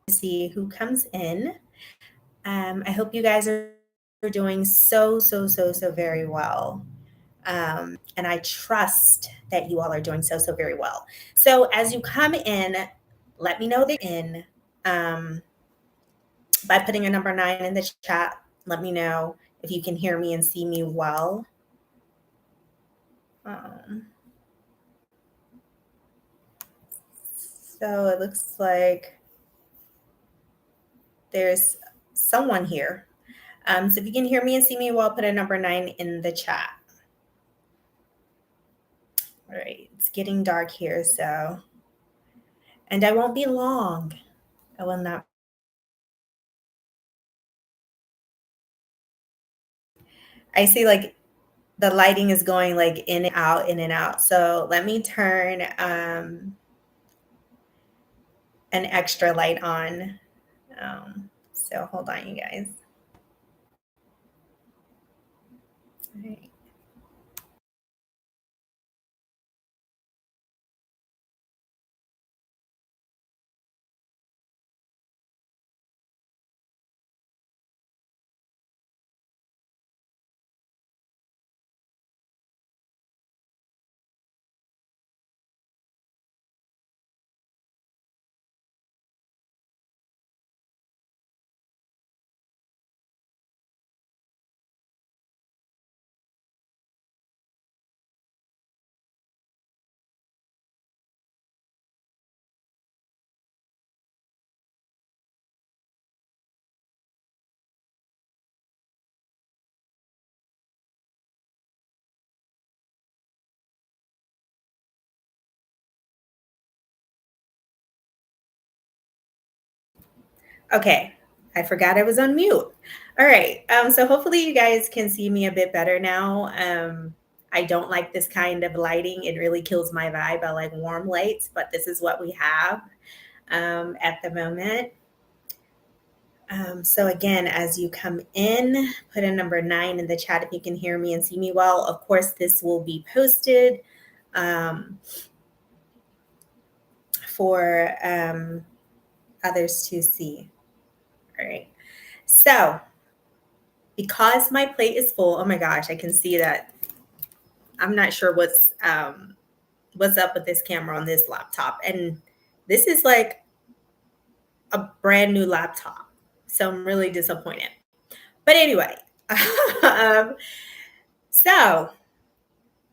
see who comes in. I hope you guys are doing so very well. And I trust that you all are doing so very well. So as you come in, let me know that you're in um, by putting a number 9 in the chat. Let me know if you can hear me and see me well. Um, so it looks like there's someone here. So if you can hear me and see me well, put a number 9 in the chat. All right, it's getting dark here, so, and I won't be long. I will not. I see like the lighting is going like in and out, in and out. So let me turn an extra light on. So hold on, you guys. All right. Okay, I forgot I was on mute. All right, so hopefully you guys can see me a bit better now. I don't like this kind of lighting. It really kills my vibe. I like warm lights, but this is what we have at the moment. So again, as you come in, put a number 9 in the chat if you can hear me and see me well. Of course, this will be posted for others to see. All right. So because my plate is full, oh my gosh, I can see that. I'm not sure what's up with this camera on this laptop, and this is like a brand new laptop, so I'm really disappointed. But anyway, um, so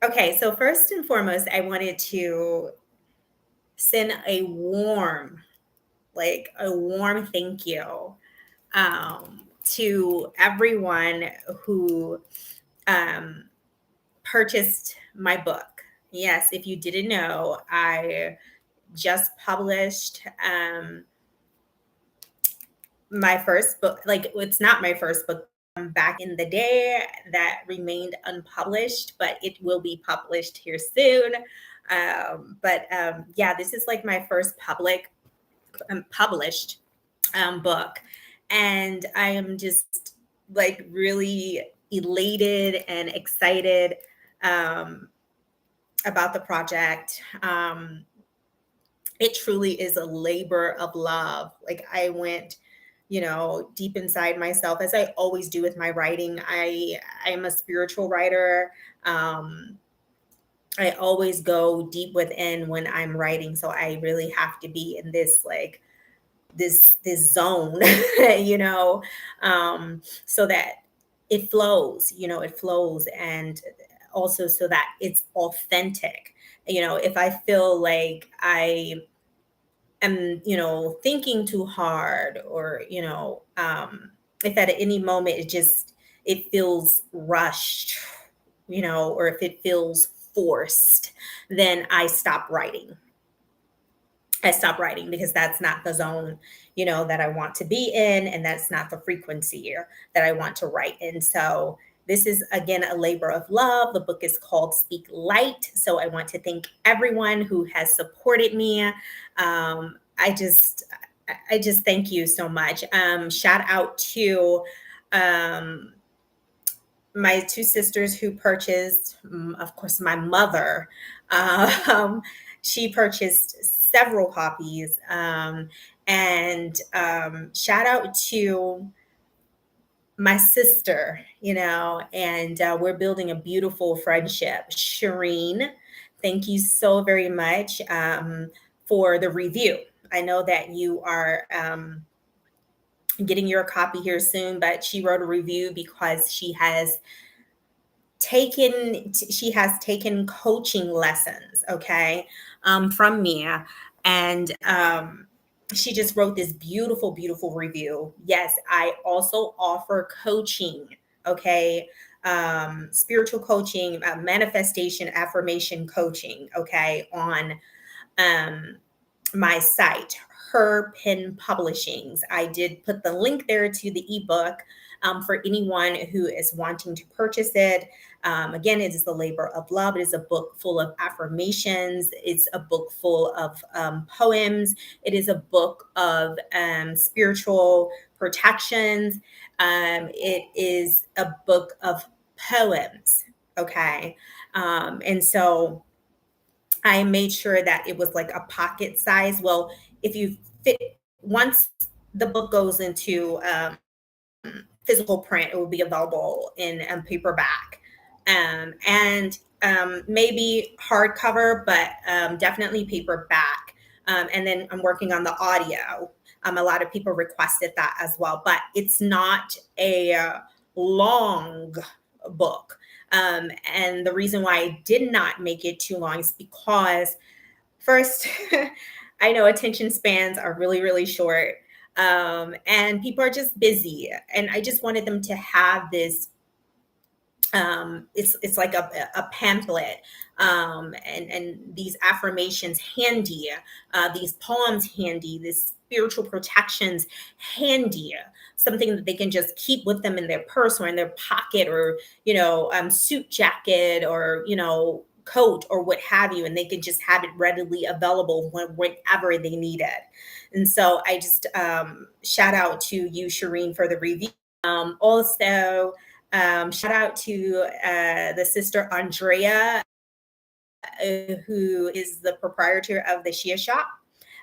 okay, so first and foremost, I wanted to send a warm, like a warm thank you to everyone who purchased my book. Yes, if you didn't know, I just published my first book. Like, it's not my first book, back in the day, that remained unpublished, but it will be published here soon. Yeah, this is like my first published book. And I am just like really elated and excited about the project. It truly is a labor of love. Like, I went, deep inside myself, as I always do with my writing. I'm a spiritual writer. I always go deep within when I'm writing, so I really have to be in this like this zone, you know, so that it flows, and also so that it's authentic. If I feel like I am, thinking too hard, or if at any moment it feels rushed, or if it feels forced, then I stop writing, because that's not the zone, that I want to be in, and that's not the frequency that I want to write in. So this is, again, a labor of love. The book is called Speak Light. So I want to thank everyone who has supported me. I just thank you so much. Shout out to my two sisters who purchased, of course, my mother. Um, she purchased several copies. And shout out to my sister, and we're building a beautiful friendship. Shireen, thank you so very much for the review. I know that you are getting your copy here soon, but she wrote a review because she has taken coaching lessons, okay, from me, and she just wrote this beautiful, beautiful review. Yes, I also offer coaching, okay, spiritual coaching, manifestation, affirmation coaching, okay, on um, my site, Her Pen Publishings. I did put the link there to the ebook for anyone who is wanting to purchase it. Again, it is the labor of love. It is a book full of affirmations. It's a book full of poems. It is a book of spiritual protections. It is a book of poems. Okay. And so I made sure that it was like a pocket size. Well, if you fit, once the book goes into physical print, it will be available in paperback, and maybe hardcover, but definitely paperback. And then I'm working on the audio. A lot of people requested that as well, but it's not a long book. And the reason why I did not make it too long is because, first, I know attention spans are really, really short, and people are just busy. And I just wanted them to have this. It's like a pamphlet, and these affirmations handy, these poems handy, these spiritual protections handy, something that they can just keep with them in their purse or in their pocket, or suit jacket, or coat, or what have you, and they can just have it readily available whenever they need it. And so I just shout out to you, Shireen, for the review. Also, shout out to the sister Andrea, who is the proprietor of the Shia Shop.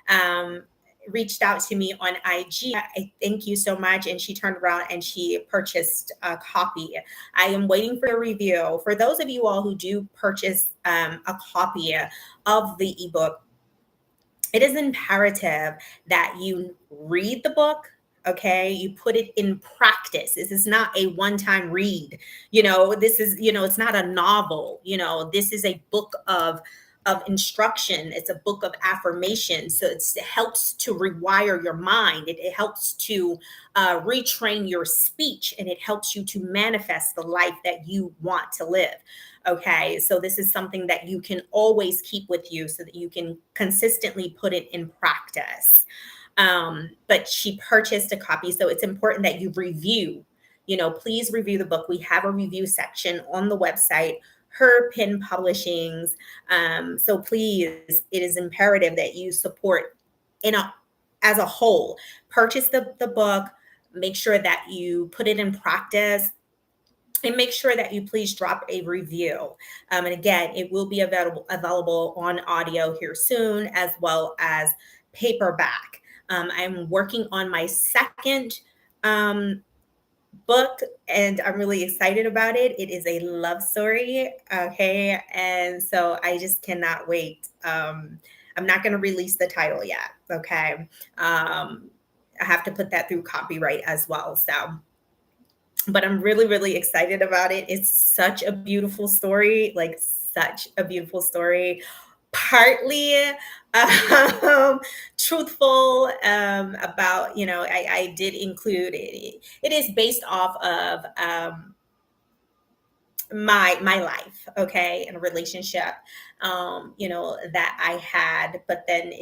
Um, Reached out to me on IG. I thank you so much. And she turned around and she purchased a copy. I am waiting for a review. For those of you all who do purchase a copy of the ebook, it is imperative that you read the book. Okay, you put it in practice. This is not a one-time read. This is, it's not a novel. This is a book of instruction. It's a book of affirmation. So it helps to rewire your mind. It helps to retrain your speech, and it helps you to manifest the life that you want to live. Okay, so this is something that you can always keep with you so that you can consistently put it in practice. But she purchased a copy, so it's important that you review. Please review the book. We have a review section on the website, Her Pen Publishings. So please, it is imperative that you support as a whole. Purchase the book. Make sure that you put it in practice, and make sure that you please drop a review. And again, it will be available on audio here soon, as well as paperback. I'm working on my second book, and I'm really excited about it. It is a love story. Okay. And so I just cannot wait. I'm not going to release the title yet. Okay. I have to put that through copyright as well. But I'm really, really excited about it. It's such a beautiful story, like such a beautiful story. Partly truthful, about, I did include it. It is based off of my life, okay, in a relationship, that I had, but then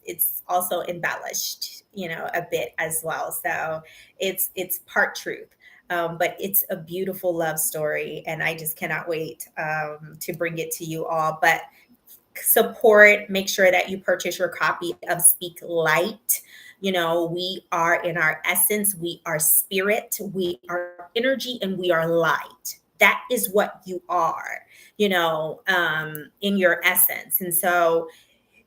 it's also embellished, a bit as well. So it's part truth. But it's a beautiful love story, and I just cannot wait to bring it to you all. But support, make sure that you purchase your copy of Speak Light. We are in our essence, we are spirit, we are energy, and we are light. That is what you are, in your essence. And so,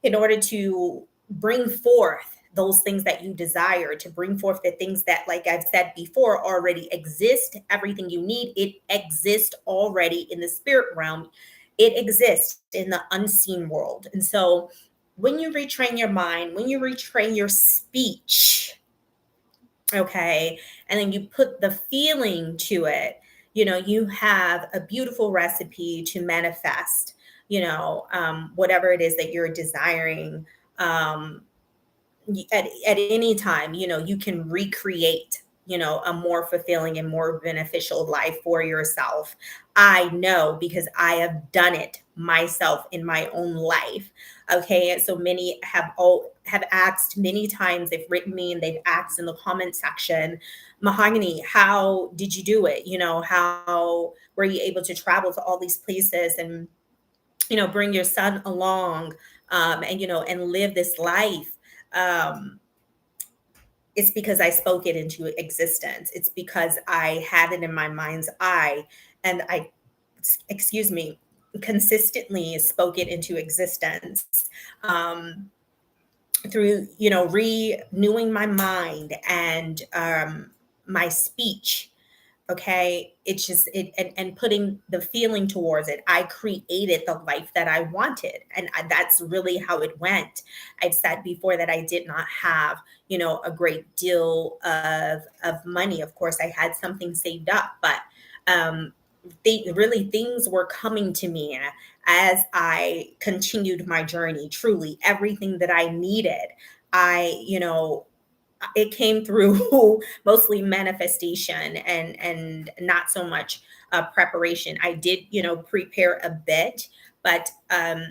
in order to bring forth those things that you desire, to bring forth the things that, like I've said before, already exist. Everything you need, it exists already in the spirit realm. It exists in the unseen world. And so when you retrain your mind, when you retrain your speech, okay, and then you put the feeling to it, you have a beautiful recipe to manifest, whatever it is that you're desiring. um, at any time, you can recreate, a more fulfilling and more beneficial life for yourself. I know, because I have done it myself in my own life. Okay. And so many have asked many times, they've written me and they've asked in the comment section, Mahogany, how did you do it? How were you able to travel to all these places and bring your son along, and live this life? um, it's because I spoke it into existence. It's because I had it in my mind's eye, and I, excuse me, consistently spoke it into existence, um, through, renewing my mind and my speech. Okay, it's just and putting the feeling towards it. I created the life that I wanted, and that's really how it went. I've said before that I did not have, a great deal of money. Of course, I had something saved up, but really, things were coming to me as I continued my journey. Truly, everything that I needed, I you know it came through mostly manifestation, and not so much preparation. I did, prepare a bit, but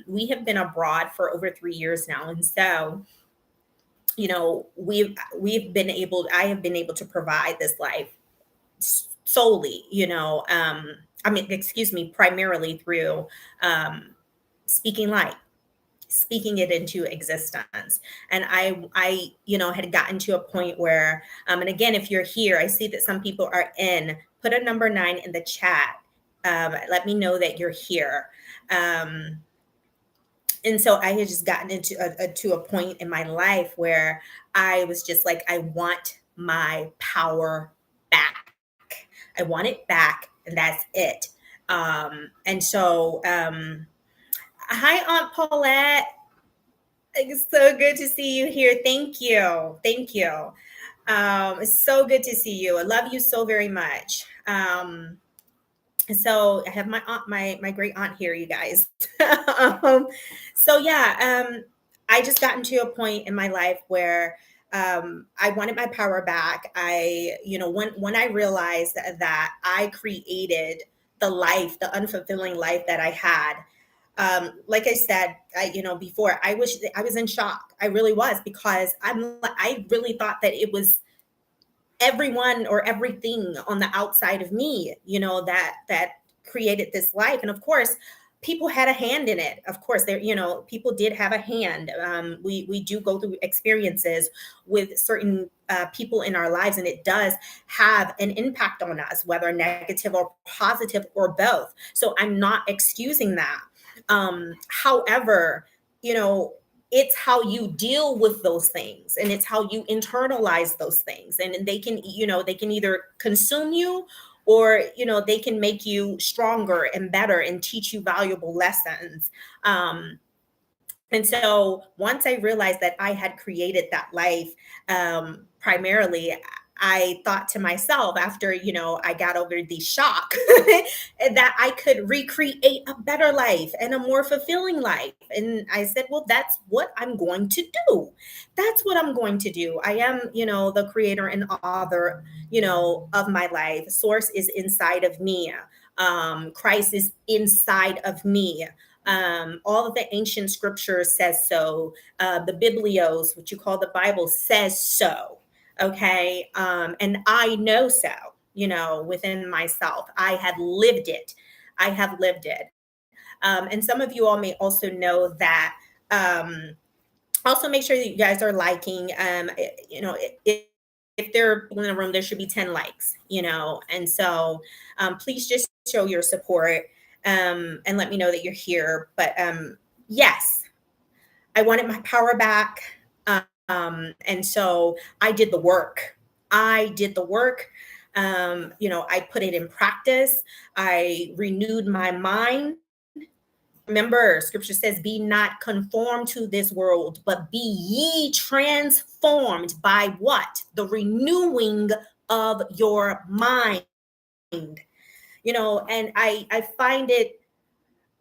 we have been abroad for over 3 years now, and so we've been able I have been able to provide this life solely, I mean, excuse me, primarily through um, speaking life, speaking it into existence. And I had gotten to a point where, and again, if you're here, I see that some people are in. Put a number 9 in the chat. Let me know that you're here. um, and so I had just gotten into to a point in my life where I was just like, I want my power back. I want it back, and that's it. And so hi, Aunt Paulette. It's so good to see you here. Thank you. Thank you. It's so good to see you. I love you so very much. So I have my aunt, my great aunt here, you guys. um, so yeah, I just gotten to a point in my life where I wanted my power back. When I realized that I created the life, the unfulfilling life that I had. Like I said, before, I was in shock. I really was, because I really thought that it was everyone or everything on the outside of me, that created this life. And of course, people had a hand in it. Of course, there, people did have a hand. We do go through experiences with certain people in our lives, and it does have an impact on us, whether negative or positive or both. So I'm not excusing that. However, you know, it's how you deal with those things, and it's how you internalize those things, and they can, they can either consume you, or they can make you stronger and better and teach you valuable lessons. And so once I realized that I had created that life, primarily, I thought to myself, after, I got over the shock, that I could recreate a better life and a more fulfilling life. And I said, well, that's what I'm going to do. That's what I'm going to do. I am, the creator and author, of my life. Source is inside of me. Christ is inside of me. All of the ancient scriptures says so. The Biblios, what you call the Bible, says so. Okay. And I know so, within myself. I have lived it. I have lived it. And some of you all may also know that. Also, make sure that you guys are liking. If there are people in the room, there should be 10 likes, and so please just show your support, and let me know that you're here. But yes, I wanted my power back. And so I did the work. I did the work. I put it in practice. I renewed my mind. Remember, scripture says, be not conformed to this world, but be ye transformed by what? The renewing of your mind. And I find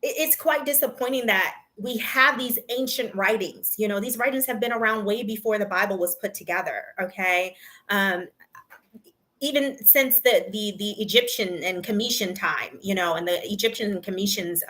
it's quite disappointing that we have these ancient writings. These writings have been around way before the Bible was put together. Okay. Even since the Egyptian and Commission time, and the Egyptian and Commissions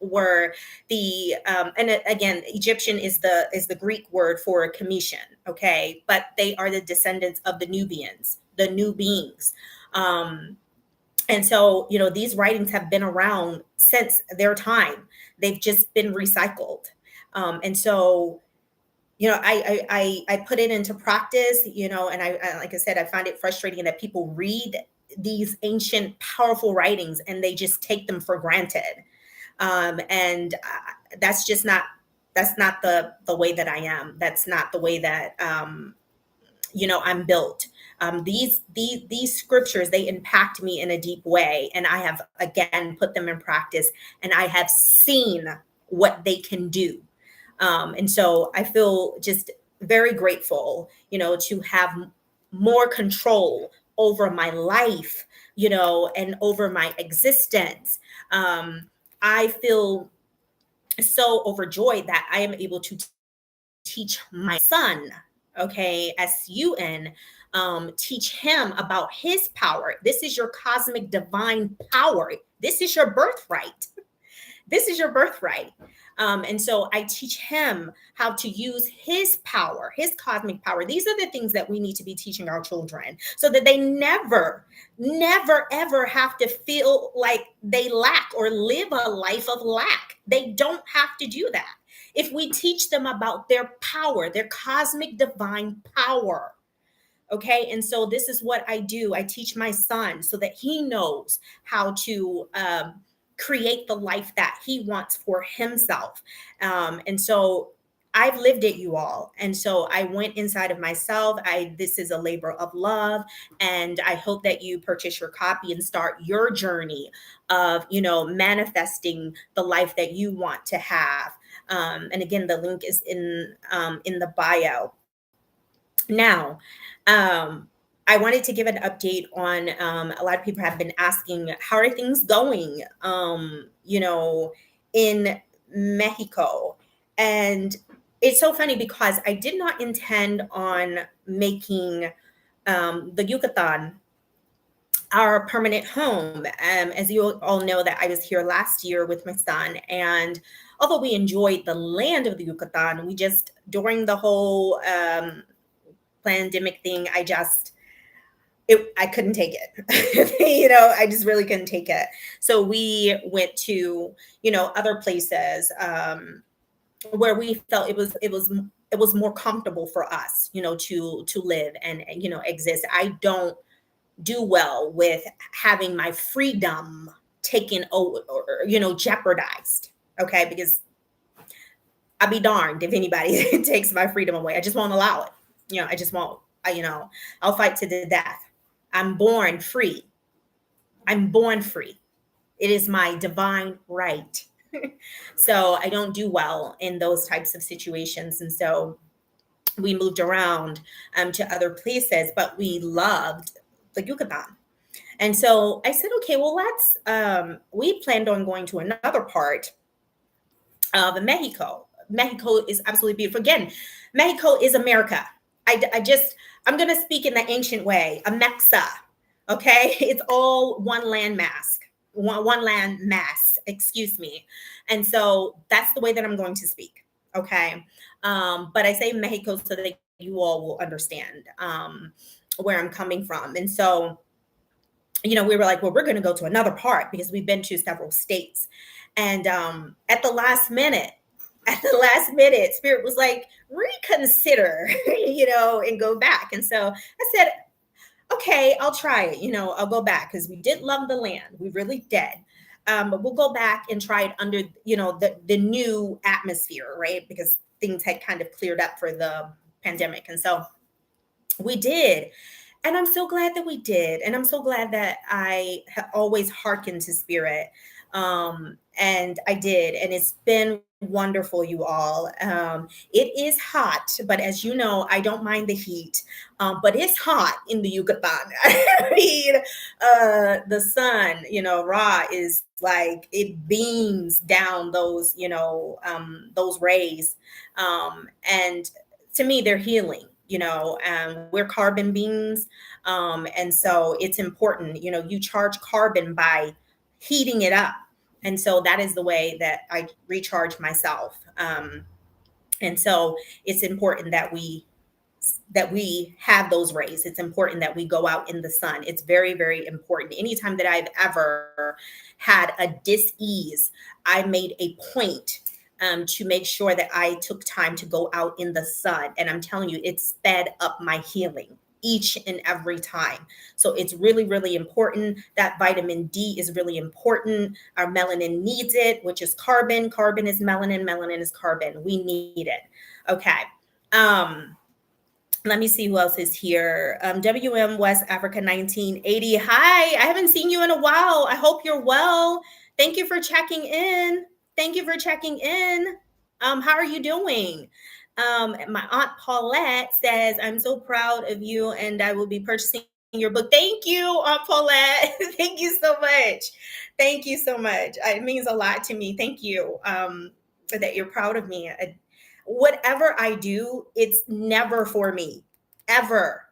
were and again, Egyptian is the Greek word for Commission, okay, but they are the descendants of the Nubians, the new beings. And so, these writings have been around since their time. They've just been recycled. And so, I put it into practice, and I like I said, I find it frustrating that people read these ancient, powerful writings and they just take them for granted. And that's just not, that's not the way that I am. That's not the way that, I'm built. These scriptures, they impact me in a deep way, and I have again put them in practice, and I have seen what they can do. And so I feel just very grateful, to have more control over my life, and over my existence. I feel so overjoyed that I am able to teach my son, okay, SUN, teach him about his power. This is your cosmic divine power. This is your birthright. This is your birthright. And so I teach him how to use his power, his cosmic power. These are the things that we need to be teaching our children so that they never, never, ever have to feel like they lack or live a life of lack. They don't have to do that. If we teach them about their power, their cosmic divine power. Okay. And so this is what I do. I teach my son so that he knows how to create the life that he wants for himself. And so I've lived it, you all. And so I went inside of myself. This is a labor of love. And I hope that you purchase your copy and start your journey of, manifesting the life that you want to have. And again, the link is in the bio. Now, I wanted to give an update on a lot of people have been asking, how are things going, in Mexico? And it's so funny because I did not intend on making the Yucatan our permanent home. As you all know, that I was here last year with my son, and although we enjoyed the land of the Yucatan, we just, during the whole pandemic thing, I couldn't take it. I just really couldn't take it. So we went to, other places where we felt it was more comfortable for us, to live and exist. I don't do well with having my freedom taken over or jeopardized. Okay, because I'll be darned if anybody takes my freedom away. I just won't allow it. I just won't. I'll fight to the death. I'm born free. I'm born free. It is my divine right. So I don't do well in those types of situations. And so we moved around to other places, but we loved the Yucatan. And so I said, okay, well, we planned on going to another part of Mexico. Mexico is absolutely beautiful. Again, Mexico is America. I'm going to speak in the ancient way, a Mexa. Okay. It's all one land mass, one land mass, excuse me. And so that's the way that I'm going to speak. Okay. But I say Mexico so that you all will understand where I'm coming from. And so, we were like, well, we're going to go to another part because we've been to several states. And at the last minute, Spirit was like, reconsider, and go back. And so I said, okay, I'll try it. I'll go back because we did love the land. We really did. But we'll go back and try it under, the new atmosphere, right? Because things had kind of cleared up for the pandemic. And so we did. And I'm so glad that we did. And I'm so glad that I always hearkened to spirit. And I did. And it's been wonderful, you all. It is hot, but as you know, I don't mind the heat. But it's hot in the Yucatan. I mean, the sun, Ra is like it beams down those rays. And to me, they're healing. We're carbon beings, and so it's important. You charge carbon by heating it up, and so that is the way that I recharge myself. And so it's important that we have those rays. It's important that we go out in the sun. It's very, very important. Anytime that I've ever had a dis-ease, I made a point to make sure that I took time to go out in the sun. And I'm telling you, it sped up my healing each and every time. So it's really, really important. That vitamin D is really important. Our melanin needs it, which is carbon. Carbon is melanin. Melanin is carbon. We need it. Okay. Let me see who else is here. WM West Africa 1980. Hi, I haven't seen you in a while. I hope you're well. Thank you for checking in. Thank you for checking in. How are you doing? My Aunt Paulette says, I'm so proud of you and I will be purchasing your book. Thank you, Aunt Paulette. Thank you so much. Thank you so much. It means a lot to me. Thank you that you're proud of me. Whatever I do, it's never for me, ever.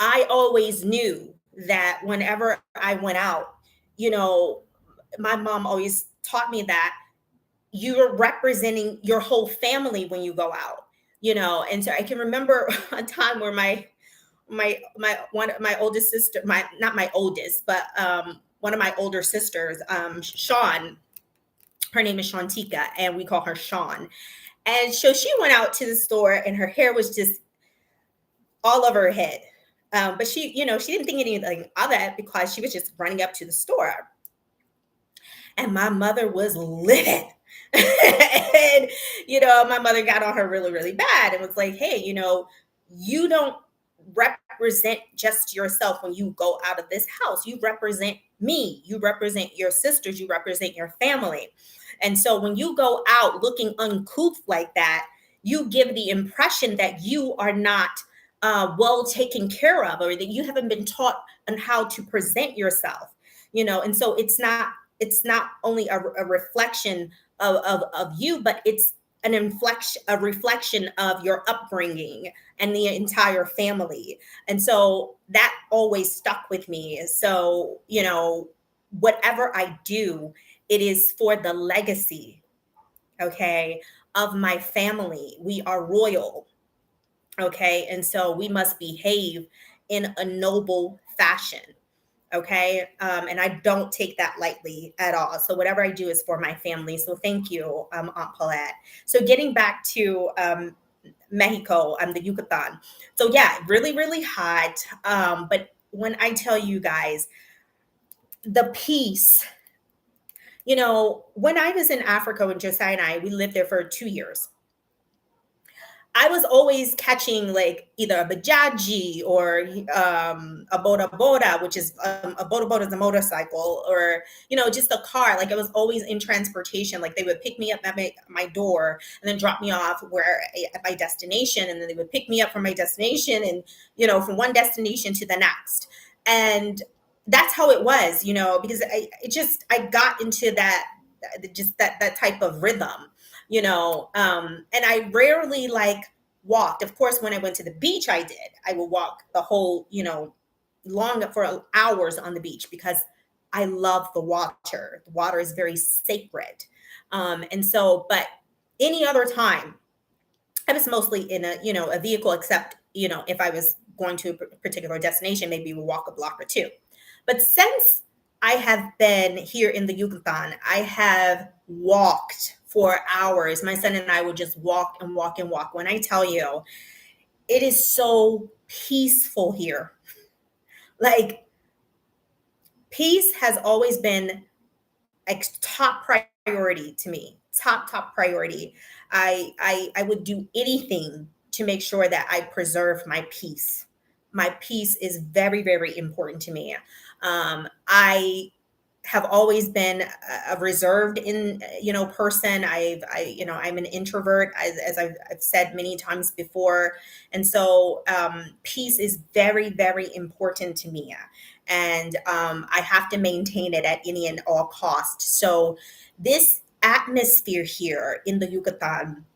I always knew that whenever I went out, my mom always taught me that you're representing your whole family when you go out, and so I can remember a time where my oldest sister, not my oldest, but one of my older sisters, Sean, her name is Shantika, and we call her Sean. And so she went out to the store, and her hair was just all over her head. But she didn't think anything of it because she was just running up to the store. And my mother was livid. And, my mother got on her really, really bad and was like, hey, you don't represent just yourself when you go out of this house. You represent me. You represent your sisters. You represent your family. And so when you go out looking uncouth like that, you give the impression that you are not well taken care of, or that you haven't been taught on how to present yourself, and so it's not only a reflection of you, but it's a reflection of your upbringing and the entire family. And so that always stuck with me. So, whatever I do, it is for the legacy, okay, of my family. We are royal, okay? And so we must behave in a noble fashion. Okay. And I don't take that lightly at all. So whatever I do is for my family. So thank you, Aunt Paulette. So getting back to Mexico, the Yucatan. So yeah, really, really hot. But when I tell you guys, the peace, when I was in Africa with Josiah and we lived there for 2 years. I was always catching like either a bajaji or a boda boda, which is a boda boda is a motorcycle, or just a car. Like I was always in transportation. Like they would pick me up at my door and then drop me off at my destination, and then they would pick me up from my destination and from one destination to the next. And that's how it was, because I got into that type of rhythm. And I rarely walked. Of course, when I went to the beach, I did. I would walk the whole, long for hours on the beach because I love the water. The water is very sacred. And so, but any other time, I was mostly in a vehicle, except, if I was going to a particular destination, maybe we'll walk a block or two. But since I have been here in the Yucatan, I have walked for hours. My son and I would just walk and walk and walk. When I tell you, it is so peaceful here. Like, peace has always been a top priority to me. top priority. I would do anything to make sure that I preserve my peace. My peace is very important to me. I have always been a reserved in person. I'm an introvert, as I've said many times before, and so peace is very important to me, and I have to maintain it at any and all cost. So this atmosphere here in the Yucatan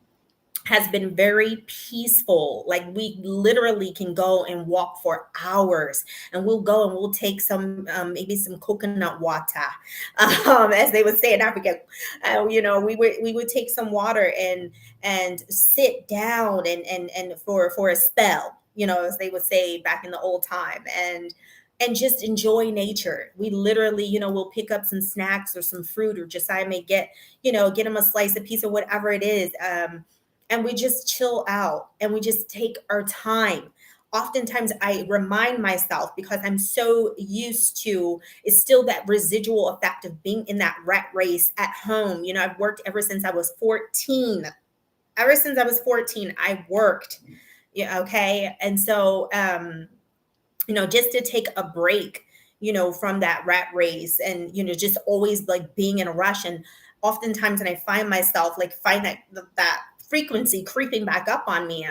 has been very peaceful. Like, we literally can go and walk for hours, and we'll go and we'll take some, maybe some coconut water, as they would say in Africa. We would take some water and sit down and for a spell, as they would say back in the old time, and just enjoy nature. We literally, we'll pick up some snacks or some fruit, or Josiah may get him a slice, a piece of whatever it is. And we just chill out and we just take our time. Oftentimes I remind myself, because I'm so used to, it's still that residual effect of being in that rat race at home. I've worked ever since I was 14. Ever since I was 14, I worked. Yeah, okay. And so just to take a break, from that rat race, and just always like being in a rush. And oftentimes, and I find myself like find that frequency creeping back up on me,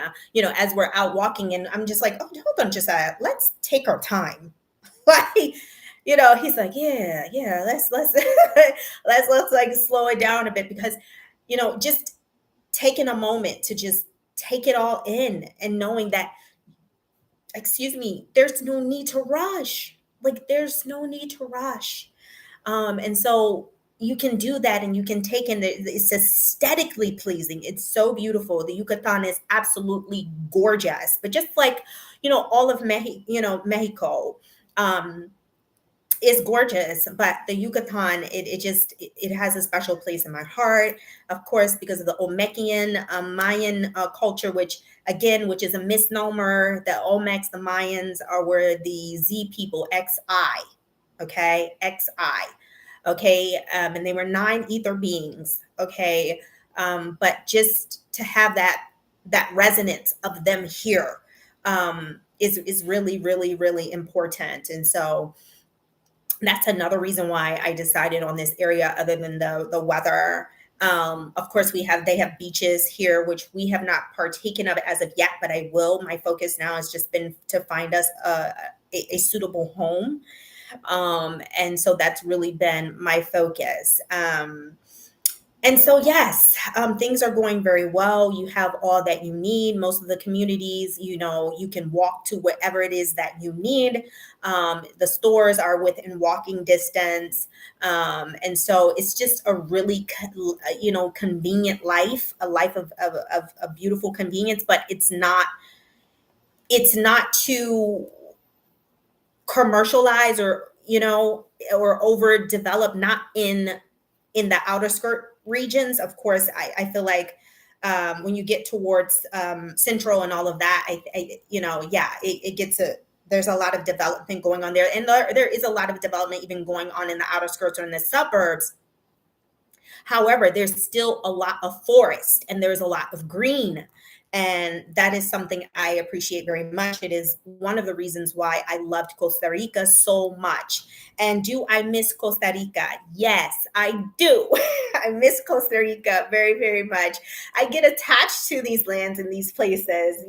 as we're out walking, and I'm just like, oh, hold on, just let's take our time. Like, he's like, yeah, let's let's like slow it down a bit, because just taking a moment to just take it all in, and knowing that, excuse me, there's no need to rush. Like, there's no need to rush. And so you can do that, and you can take in it's aesthetically pleasing. It's so beautiful. The Yucatan is absolutely gorgeous, but just like, all of Mexico, um, is gorgeous, but the Yucatan, it has a special place in my heart, of course, because of the Olmecan, Mayan culture, which is a misnomer. The Olmecs, the Mayans, are where the Z people, XI, okay, XI, okay, and they were 9 ether beings, okay, but just to have that resonance of them here, is really important. And so that's another reason why I decided on this area, other than the weather. Of course, they have beaches here, which we have not partaken of as of yet, but I will. My focus now has just been to find us a suitable home. And so that's really been my focus. And so, yes, things are going very well. You have all that you need. Most of the communities, you can walk to whatever it is that you need. The stores are within walking distance. And so it's just a really, convenient life, a life of beautiful convenience, but it's not too commercialized, or overdeveloped, not in the outer skirt regions. Of course, I feel like, when you get towards central and all of that, yeah, it gets there's a lot of development going on there, and there is a lot of development even going on in the outer skirts or in the suburbs. However, there's still a lot of forest, and there's a lot of green. And that is something I appreciate very much. It is one of the reasons why I loved Costa Rica so much. And do I miss Costa Rica? Yes, I do. I miss Costa Rica very much. I get attached to these lands and these places,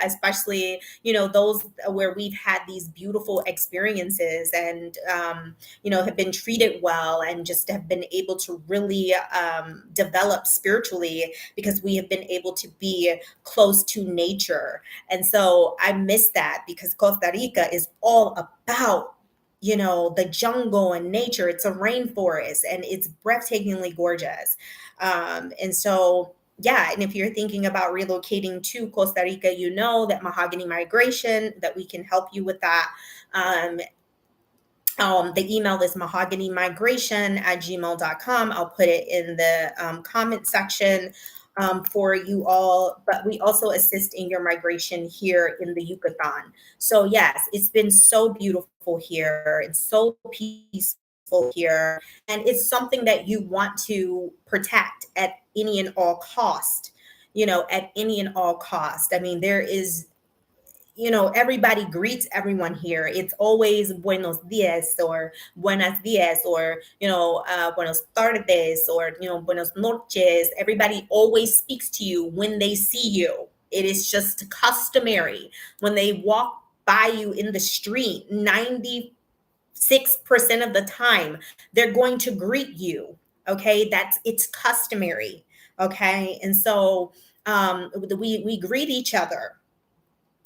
especially, those where we've had these beautiful experiences, and, have been treated well, and just have been able to really develop spiritually, because we have been able to be close to nature. And so I miss that, because Costa Rica is all about, the jungle and nature. It's a rainforest, and it's breathtakingly gorgeous. And so, yeah, and if you're thinking about relocating to Costa Rica, that Mahogany Migration, that we can help you with that. The email is mahoganymigration@gmail.com. I'll put it in the comment section for you all. But we also assist in your migration here in the Yucatan. So yes, it's been so beautiful here. It's so peaceful. peaceful here, and it's something that you want to protect at any and all cost. At any and all cost. I mean, there is, everybody greets everyone here. It's always buenos dias or buenas dias or, buenos tardes or, buenos noches. Everybody always speaks to you when they see you. It is just customary. When they walk by you in the street, 96% of the time, they're going to greet you. Okay. It's customary. Okay. And so we greet each other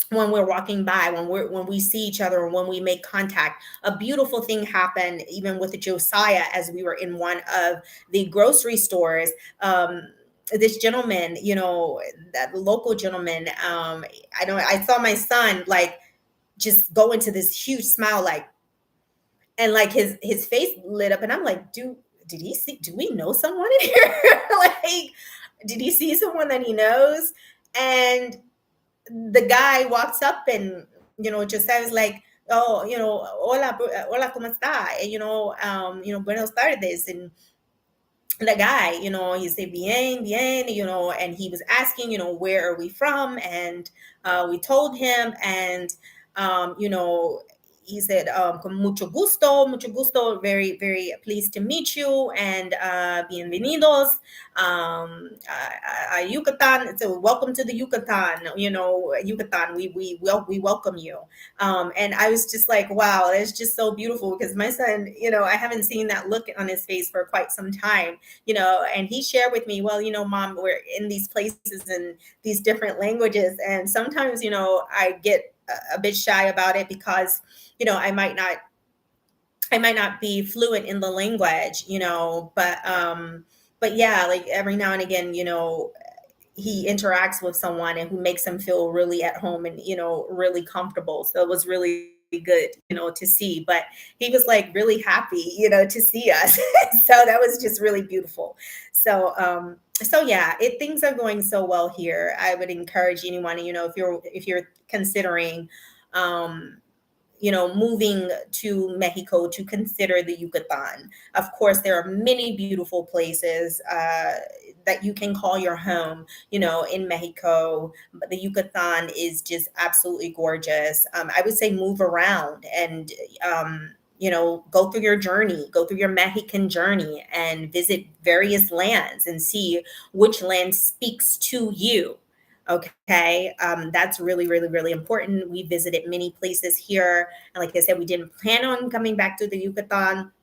when we're walking by, when we see each other, or when we make contact. A beautiful thing happened even with Josiah as we were in one of the grocery stores. This gentleman, that local gentleman, I saw my son like just go into this huge smile, like, and like his face lit up, and I'm like, do we know someone in here? Like, did he see someone that he knows? And the guy walks up and, just says like, oh, hola, ¿cómo está? And, buenos tardes. And the guy, he said, bien, bien, and he was asking, where are we from? And we told him, and, he said, con mucho gusto, very, very pleased to meet you, and bienvenidos a Yucatan. So welcome to the Yucatan, Yucatan, we welcome you. And I was just like, wow, that's just so beautiful, because my son, I haven't seen that look on his face for quite some time. And he shared with me, well, mom, we're in these places in these different languages. And sometimes, I get a bit shy about it because, I might not be fluent in the language, but yeah, like every now and again, he interacts with someone and who makes him feel really at home and, really comfortable. So it was really good, to see, but he was like really happy, to see us. So that was just really beautiful. So yeah, things are going so well here. I would encourage anyone, if you're considering, moving to Mexico, to consider the Yucatan. Of course, there are many beautiful places that you can call your home, in Mexico. But the Yucatan is just absolutely gorgeous. I would say move around and, go through your journey, go through your Mexican journey and visit various lands and see which land speaks to you. Okay. That's really, really, really important. We visited many places here. And like I said, we didn't plan on coming back to the Yucatan,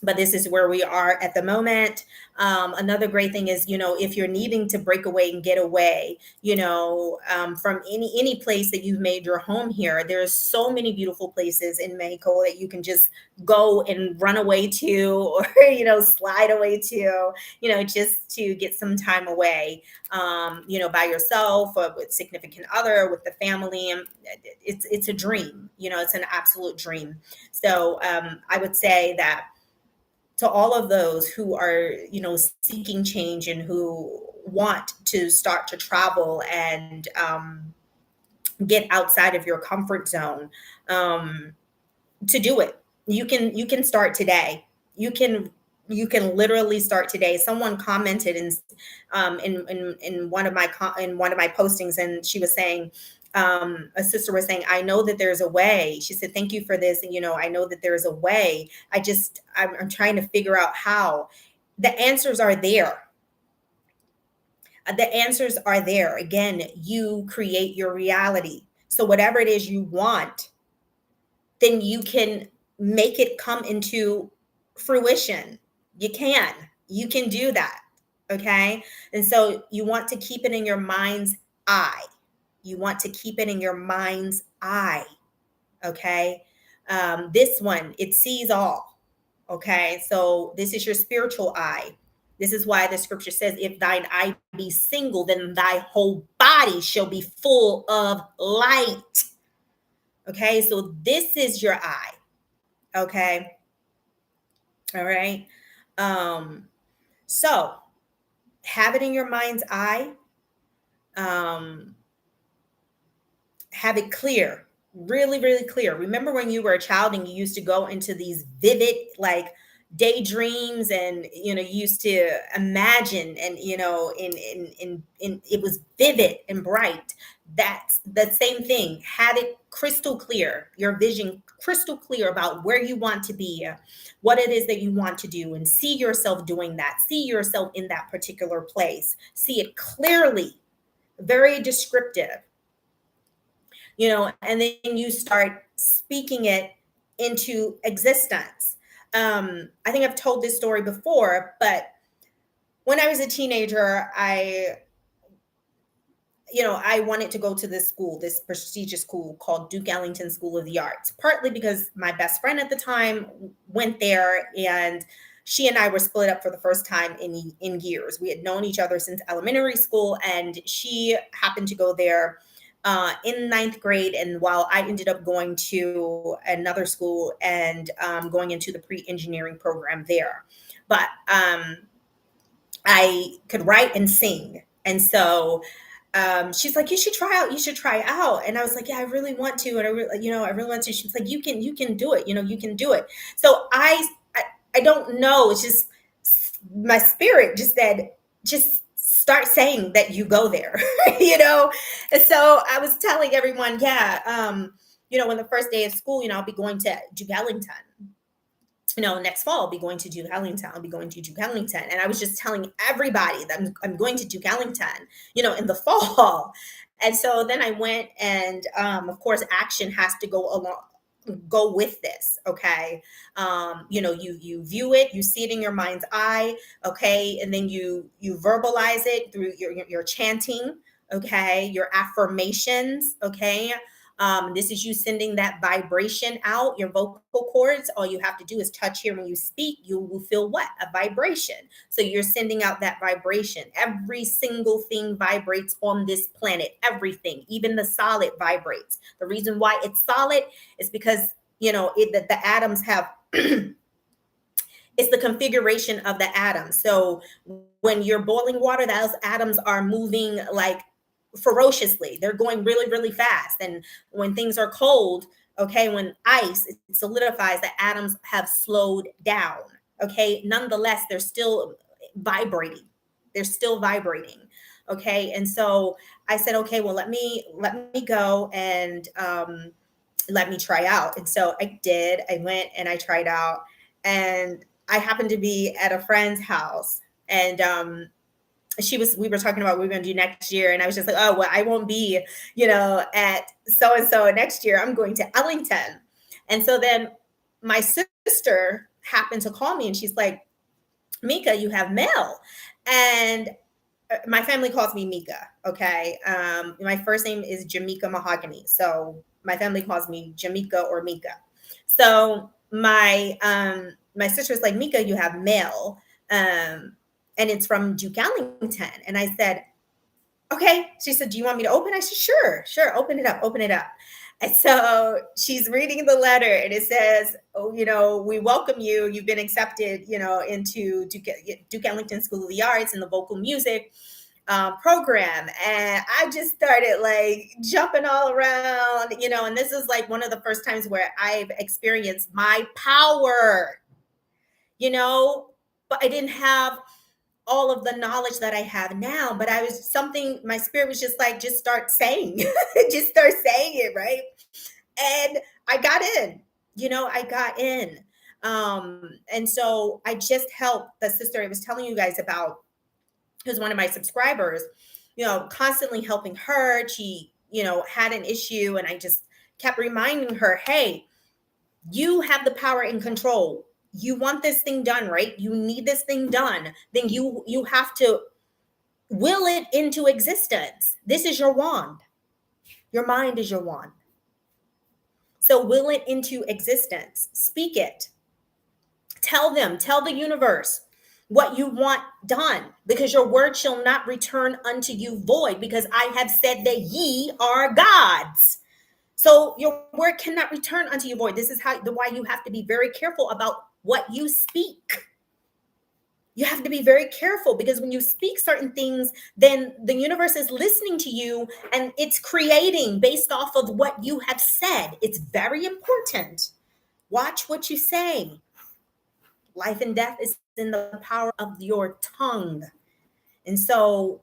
but this is where we are at the moment. Another great thing is, if you're needing to break away and get away, from any place that you've made your home here, there's so many beautiful places in Mexico that you can just go and run away to, or, slide away to, just to get some time away, by yourself or with significant other, with the family. And it's a dream, it's an absolute dream. So I would say that to all of those who are, seeking change and who want to start to travel and get outside of your comfort zone, to do it. You can start today. You can literally start today. Someone commented in one of my postings, and she was saying, a sister was saying, I know that there's a way. She said, thank you for this. And, I know that there's a way. I'm trying to figure out how. The answers are there. The answers are there. Again, you create your reality. So whatever it is you want, then you can make it come into fruition. You can do that. Okay. And so you want to keep it in your mind's eye. You want to keep it in your mind's eye. Okay. This one, it sees all. Okay. So this is your spiritual eye. This is why the scripture says, if thine eye be single, then thy whole body shall be full of light. Okay. So this is your eye. Okay. All right. So have it in your mind's eye. Have it clear, really, really clear. Remember when you were a child and you used to go into these vivid, like daydreams and used to imagine, and in it was vivid and bright. That's the same thing. Have it crystal clear, your vision crystal clear about where you want to be, what it is that you want to do, and see yourself doing that, see yourself in that particular place, see it clearly, very descriptive, and then you start speaking it into existence. I think I've told this story before, but when I was a teenager, I wanted to go to this school, this prestigious school called Duke Ellington School of the Arts, partly because my best friend at the time went there, and she and I were split up for the first time in years. We had known each other since elementary school, and she happened to go there in ninth grade. And while I ended up going to another school and going into the pre-engineering program there. But I could write and sing. And so she's like, you should try out. You should try out. And I was like, yeah, I really want to. And I really want to. She's like, you can do it. You can do it. So I don't know. It's just my spirit just said, just start saying that you go there, And so I was telling everyone, yeah, when the first day of school, I'll be going to Duke Ellington. Next fall, I'll be going to Duke Ellington. I'll be going to Duke Ellington. And I was just telling everybody that I'm going to Duke Ellington, in the fall. And so then I went, and of course, action has to go with this. Okay. You view it, you see it in your mind's eye. Okay. And then you verbalize it through your chanting. Okay. Your affirmations. Okay. This is you sending that vibration out, your vocal cords. All you have to do is touch here when you speak. You will feel what? A vibration. So you're sending out that vibration. Every single thing vibrates on this planet. Everything, even the solid vibrates. The reason why it's solid is because, the atoms have, it's the configuration of the atoms. So when you're boiling water, those atoms are moving like ferociously. They're going really, really fast. And when things are cold, okay, when ice, it solidifies, the atoms have slowed down. Okay. Nonetheless, they're still vibrating. They're still vibrating. Okay. And so I said, okay, well, let me go and let me try out. And so I did. I went and I tried out, and I happened to be at a friend's house, and we were talking about what we were going to do next year. And I was just like, oh, well, I won't be, at so-and-so next year. I'm going to Ellington. And so then my sister happened to call me, and she's like, Mika, you have mail. And my family calls me Mika. Okay. My first name is Jamaica Mahogany. So my family calls me Jamaica or Mika. So my sister's like, Mika, you have mail. And it's from Duke Ellington. And I said, okay. She said, do you want me to open? I said, sure. Open it up. And so she's reading the letter, and it says, oh, we welcome you. You've been accepted, into Duke Ellington School of the Arts in the vocal music program. And I just started like jumping all around, and this is like one of the first times where I've experienced my power, but I didn't have all of the knowledge that I have now, but my spirit was just like, just start saying, just start saying it. Right. And I got in. And so I just helped the sister I was telling you guys about, who's one of my subscribers, constantly helping her. She, had an issue, and I just kept reminding her, hey, you have the power and control. You want this thing done, right? You need this thing done. Then you have to will it into existence. This is your wand. Your mind is your wand. So will it into existence. Speak it. Tell the universe what you want done, because your word shall not return unto you void, because I have said that ye are gods. So your word cannot return unto you void. This is why you have to be very careful about what you speak. You have to be very careful, because when you speak certain things, then the universe is listening to you, and it's creating based off of what you have said. It's very important. Watch what you say. Life and death is in the power of your tongue. And so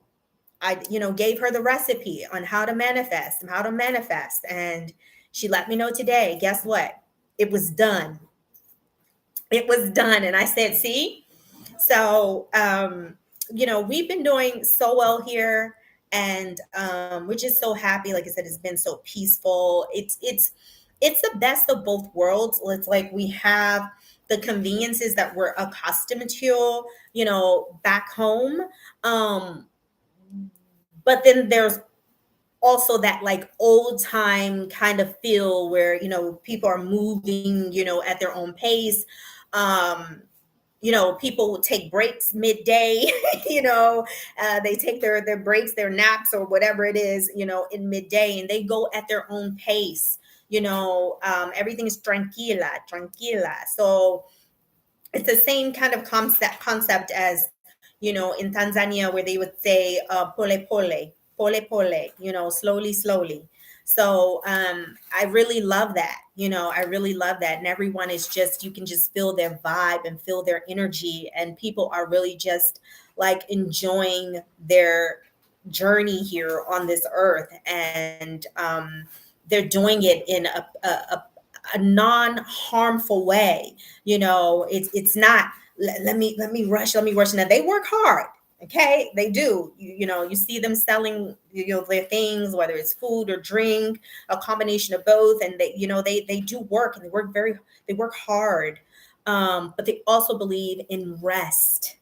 I, gave her the recipe on how to manifest. And she let me know today. Guess what? It was done. It was done. And I said, see? So, we've been doing so well here, and we're just so happy. Like I said, it's been so peaceful. It's the best of both worlds. It's like we have the conveniences that we're accustomed to, back home. Um, but then there's also that like old time kind of feel where people are moving at their own pace. um People will take breaks midday. They take their breaks, their naps, or whatever it is, in midday, and they go at their own pace. Everything is tranquila. So it's the same kind of concept as in Tanzania, where they would say pole pole, slowly. So I really love that. I really love that. And everyone is just, you can just feel their vibe and feel their energy, and people are really just like enjoying their journey here on this earth. And they're doing it in a non-harmful way. It's not let me rush. Now they work hard. Okay, they do. You see them selling their things, whether it's food or drink, a combination of both, and they do work, and they work hard. But they also believe in rest.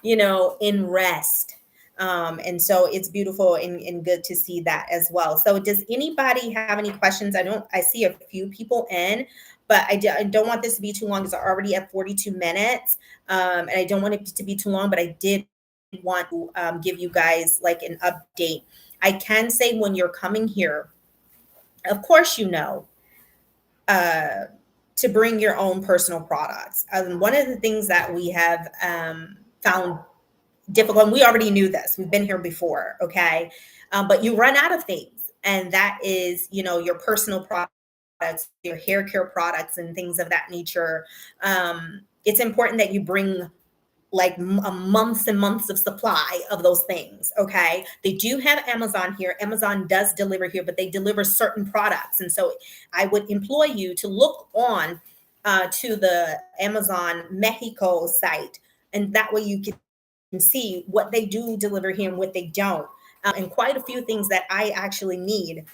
In rest. And so it's beautiful and good to see that as well. So does anybody have any questions? I see a few people in, but I don't want this to be too long because I'm already at 42 minutes. And I don't want it to be too long, but I did want to give you guys like an update. I can say when you're coming here, of course, uh, to bring your own personal products. One of the things that we have found difficult, and we already knew this, we've been here before, okay? But you run out of things, and that is, your personal products, your hair care products, and things of that nature. It's important that you bring like months and months of supply of those things. Okay. They do have Amazon here. Amazon does deliver here, but they deliver certain products. And so I would employ you to look on to the Amazon Mexico site. And that way you can see what they do deliver here and what they don't. And quite a few things that I actually need,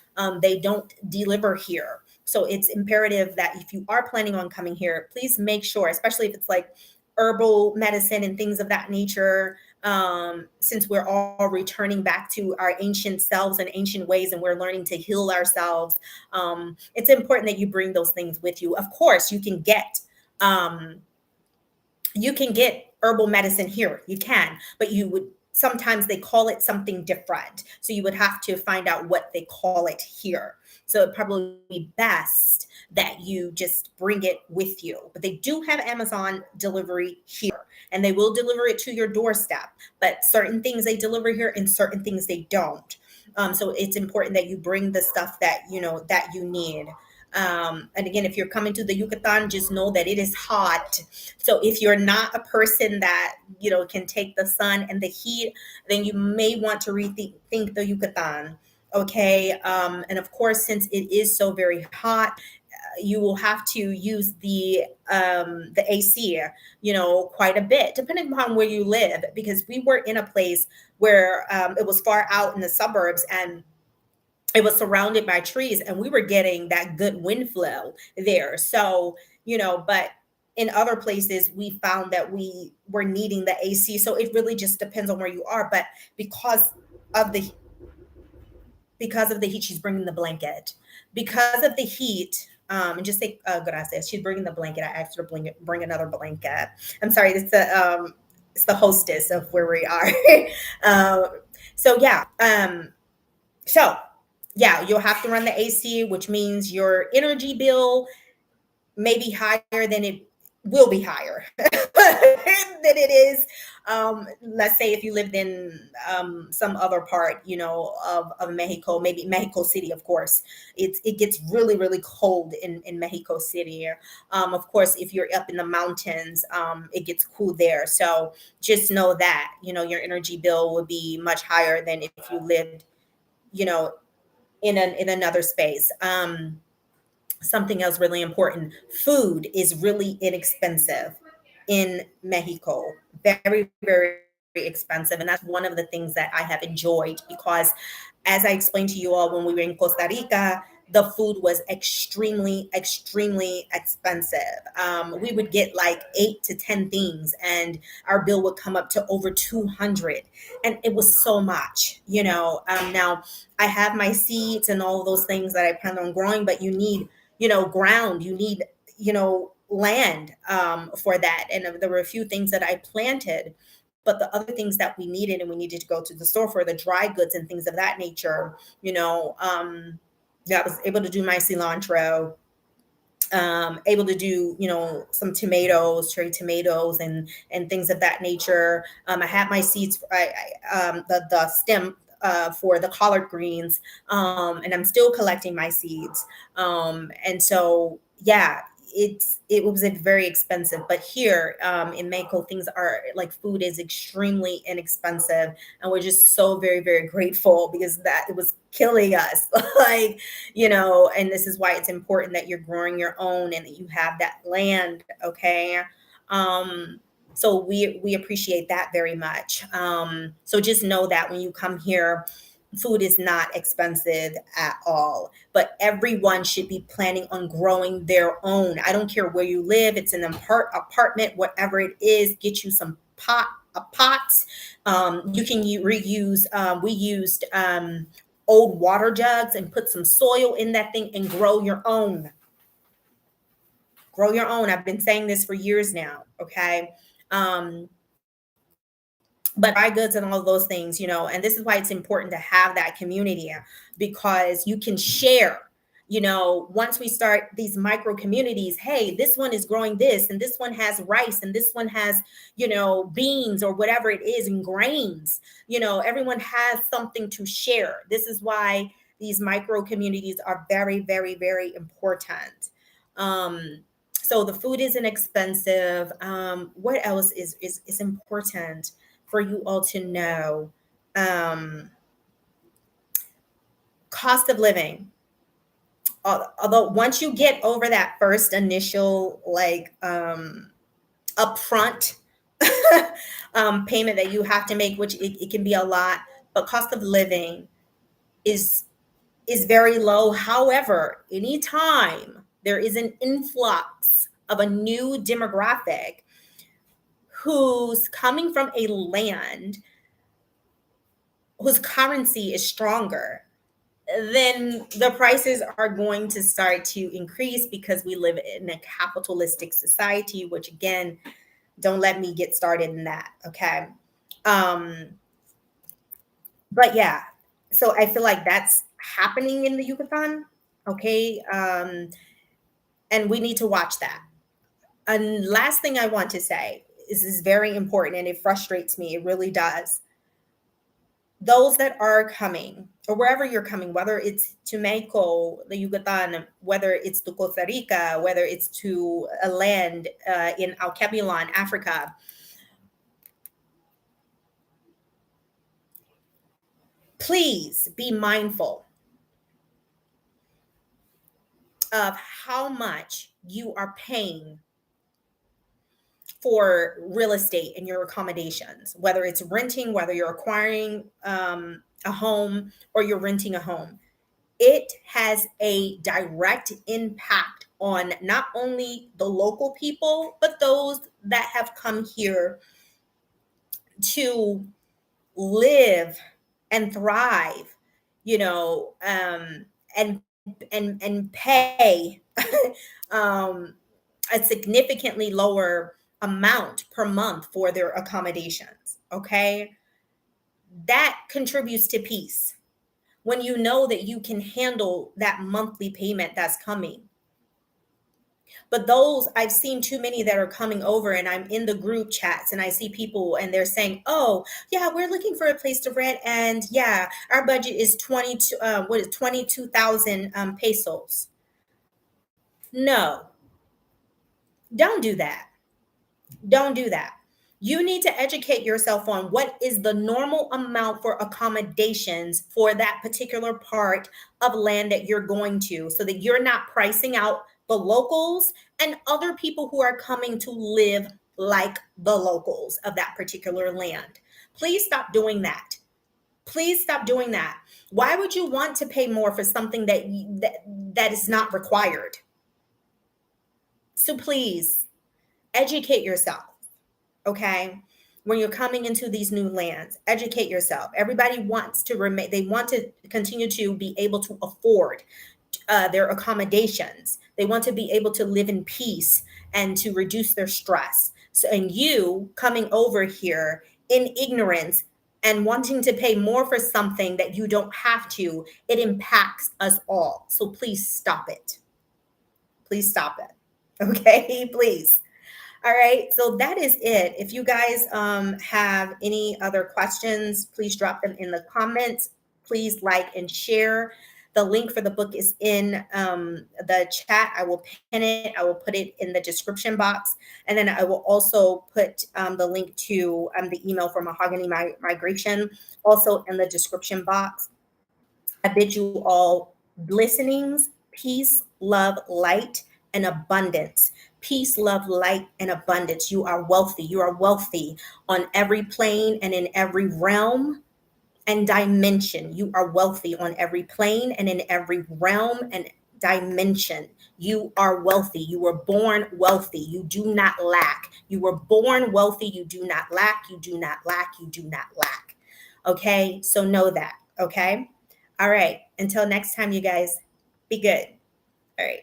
they don't deliver here. So it's imperative that if you are planning on coming here, please make sure, especially if it's like herbal medicine and things of that nature, since we're all returning back to our ancient selves and ancient ways, and we're learning to heal ourselves. It's important that you bring those things with you. Of course, um, you can get herbal medicine here. You can, but you would sometimes they call it something different. So you would have to find out what they call it here. So it'd probably be best that you just bring it with you. But they do have Amazon delivery here, and they will deliver it to your doorstep. But certain things they deliver here and certain things they don't. So it's important that you bring the stuff that you need. And again, if you're coming to the Yucatan, just know that it is hot. So if you're not a person that can take the sun and the heat, then you may want to rethink the Yucatan. Okay, and of course, since it is so very hot, you will have to use the AC, quite a bit, depending upon where you live, because we were in a place where it was far out in the suburbs, and it was surrounded by trees, and we were getting that good wind flow there. So, but in other places we found that we were needing the AC. So it really just depends on where you are. But of the because of the heat, she's bringing the blanket. Because of the heat, and just say gracias. She's bringing the blanket. I asked her to bring another blanket. I'm sorry. It's the hostess of where we are. um, so yeah. So yeah, you'll have to run the AC, which means your energy bill may be higher than it will be higher than it is. Let's say if you lived in some other part, of Mexico, maybe Mexico City, of course, it gets really, really cold in Mexico City. Of course, if you're up in the mountains, it gets cool there. So just know that, your energy bill would be much higher than if you lived, you know, in another space. Something else really important, food is really inexpensive in Mexico. Very, very expensive. And that's one of the things that I have enjoyed because, as I explained to you all when we were in Costa Rica, the food was extremely, extremely expensive. We would get like 8 to 10 things, and our bill would come up to over 200. And it was so much. Now, I have my seeds and all of those things that I plan on growing, but you need ground, you need, land for that. And there were a few things that I planted, but the other things that we needed and we needed to go to the store for, the dry goods and things of that nature, yeah, I was able to do my cilantro, able to do some tomatoes, cherry tomatoes, and things of that nature. I had my seeds, the stem for the collard greens, and I'm still collecting my seeds. And so yeah, it was very expensive, but here in Mexico, things are like food is extremely inexpensive, and we're just so very, very grateful because that it was killing us. Like, and this is why it's important that you're growing your own and that you have that land. Okay. So we appreciate that very much. So just know that when you come here, food is not expensive at all, but everyone should be planning on growing their own. I don't care where you live, it's an apartment, whatever it is, get you some pots. You can reuse, we used old water jugs and put some soil in that thing and grow your own. Grow your own. I've been saying this for years now. Okay. Um, but dry goods and all of those things, and this is why it's important to have that community because you can share. Once we start these micro communities, hey, this one is growing this, and this one has rice, and this one has, beans or whatever it is, and grains. Everyone has something to share. This is why these micro communities are very, very, very important. So the food isn't expensive. What else is important for you all to know? Um, Cost of living. Although once you get over that first initial like upfront payment that you have to make, which it can be a lot, but cost of living is very low. However, anytime there is an influx of a new demographic who's coming from a land whose currency is stronger, then the prices are going to start to increase because we live in a capitalistic society, which again, don't let me get started in that. Okay. Um, but yeah, so I feel like that's happening in the Yucatan. Okay. And we need to watch that. And last thing I want to say is very important, and it frustrates me. It really does. Those that are coming, or wherever you're coming, whether it's to Mexico, the Yucatan, whether it's to Costa Rica, whether it's to a land in Alkebulan, Africa, please be mindful of how much you are paying for real estate and your accommodations, whether it's renting, whether you're acquiring a home or you're renting a home. It has a direct impact on not only the local people, but those that have come here to live and thrive, and pay um, a significantly lower amount per month for their accommodations. Okay, that contributes to peace when you know that you can handle that monthly payment that's coming. But those, I've seen too many that are coming over, and I'm in the group chats and I see people and they're saying, "Oh, yeah, we're looking for a place to rent, and yeah, our budget is 22 what is 22,000 pesos." No, don't do that. Don't do that. You need to educate yourself on what is the normal amount for accommodations for that particular part of land that you're going to, so that you're not pricing out the locals and other people who are coming to live like the locals of that particular land. Please stop doing that. Please stop doing that. Why would you want to pay more for something that is not required? So please educate yourself. Okay, when you're coming into these new lands, educate yourself. Everybody wants to remain, they want to continue to be able to afford their accommodations. They want to be able to live in peace and to reduce their stress. So, and you coming over here in ignorance and wanting to pay more for something that you don't have to, it impacts us all. So please stop it. Please stop it. Okay, please. All right, so that is it. If you guys have any other questions, please drop them in the comments. Please like and share. The link for the book is in the chat. I will pin it. I will put it in the description box. And then I will also put the link to the email for Mahogany Migration also in the description box. I bid you all listenings, peace, love, light, and abundance. Peace, love, light, and abundance. You are wealthy. You are wealthy on every plane and in every realm and dimension. You are wealthy on every plane and in every realm and dimension. You are wealthy. You were born wealthy. You do not lack. You were born wealthy. You do not lack. You do not lack. You do not lack. Okay, so know that. Okay. All right. Until next time, you guys, be good. All right.